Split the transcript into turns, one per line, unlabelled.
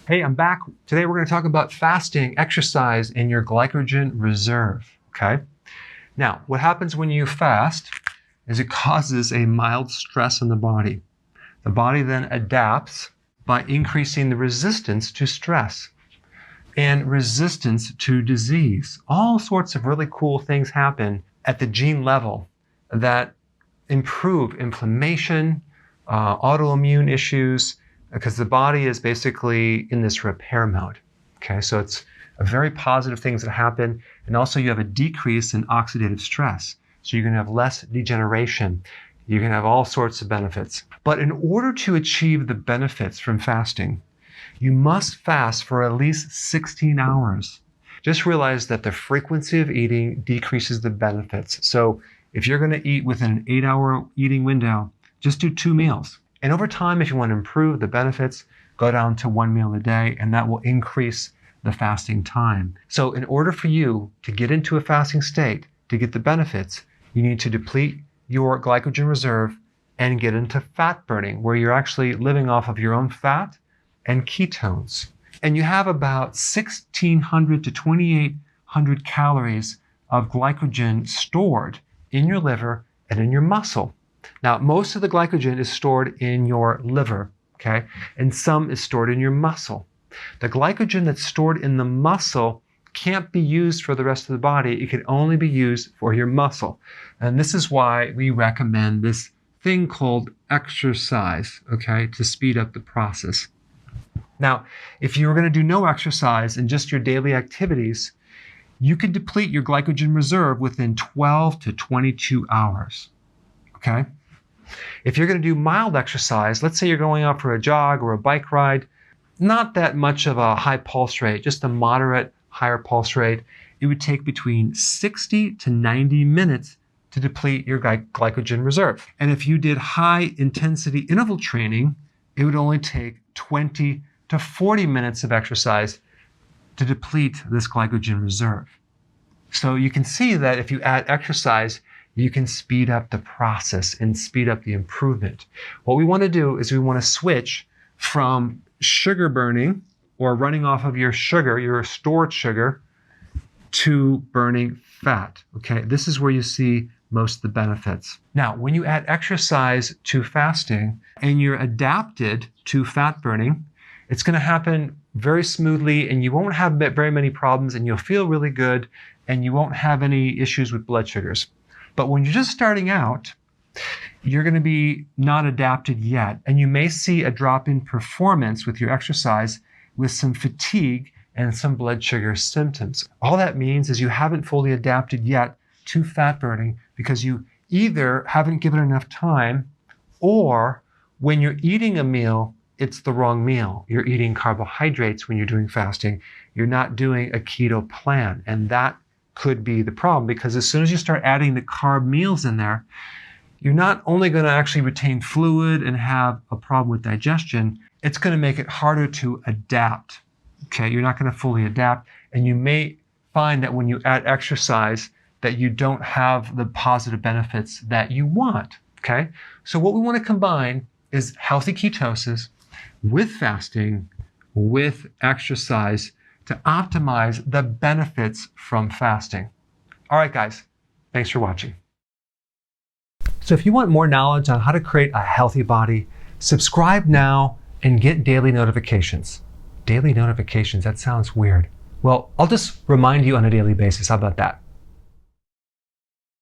Hey, I'm back. Today we're going to talk about fasting, exercise, and your glycogen reserve, okay? Now, what happens when you fast is it causes a mild stress in the body. The body then adapts by increasing the resistance to stress and resistance to disease. All sorts of really cool things happen at the gene level that improve inflammation, autoimmune issues, because the body is basically in this repair mode. Okay, so it's a very positive things that happen. And also you have a decrease in oxidative stress. So you're gonna have less degeneration. You can have all sorts of benefits. But in order to achieve the benefits from fasting, you must fast for at least 16 hours. Just realize that the frequency of eating decreases the benefits. So if you're gonna eat within an 8-hour eating window, just do 2 meals. And over time, if you want to improve the benefits, go down to 1 meal a day, and that will increase the fasting time. So in order for you to get into a fasting state, to get the benefits, you need to deplete your glycogen reserve and get into fat burning, where you're actually living off of your own fat and ketones. And you have about 1,600 to 2,800 calories of glycogen stored in your liver and in your muscle. Now, most of the glycogen is stored in your liver, okay? And some is stored in your muscle. The glycogen that's stored in the muscle can't be used for the rest of the body. It can only be used for your muscle. And this is why we recommend this thing called exercise, okay, to speed up the process. Now, if you were going to do no exercise and just your daily activities, you can deplete your glycogen reserve within 12 to 22 hours. Okay? If you're going to do mild exercise, let's say you're going out for a jog or a bike ride, not that much of a high pulse rate, just a moderate higher pulse rate, it would take between 60 to 90 minutes to deplete your glycogen reserve. And if you did high intensity interval training, it would only take 20 to 40 minutes of exercise to deplete this glycogen reserve. So you can see that if you add exercise, you can speed up the process and speed up the improvement. What we want to do is we want to switch from sugar burning or running off of your sugar, your stored sugar, to burning fat. Okay, this is where you see most of the benefits. Now, when you add exercise to fasting and you're adapted to fat burning, it's going to happen very smoothly and you won't have very many problems and you'll feel really good and you won't have any issues with blood sugars. But when you're just starting out, you're going to be not adapted yet. And you may see a drop in performance with your exercise with some fatigue and some blood sugar symptoms. All that means is you haven't fully adapted yet to fat burning because you either haven't given enough time or when you're eating a meal, it's the wrong meal. You're eating carbohydrates when you're doing fasting. You're not doing a keto plan. And that could be the problem because as soon as you start adding the carb meals in there, you're not only going to actually retain fluid and have a problem with digestion, it's going to make it harder to adapt. Okay, you're not going to fully adapt, and you may find that when you add exercise that you don't have the positive benefits that you want. Okay, so what we want to combine is healthy ketosis with fasting, with exercise, to optimize the benefits from fasting. All right, guys, thanks for watching. So if you want more knowledge on how to create a healthy body, subscribe now and get daily notifications. Daily notifications, that sounds weird. Well, I'll just remind you on a daily basis. How about that?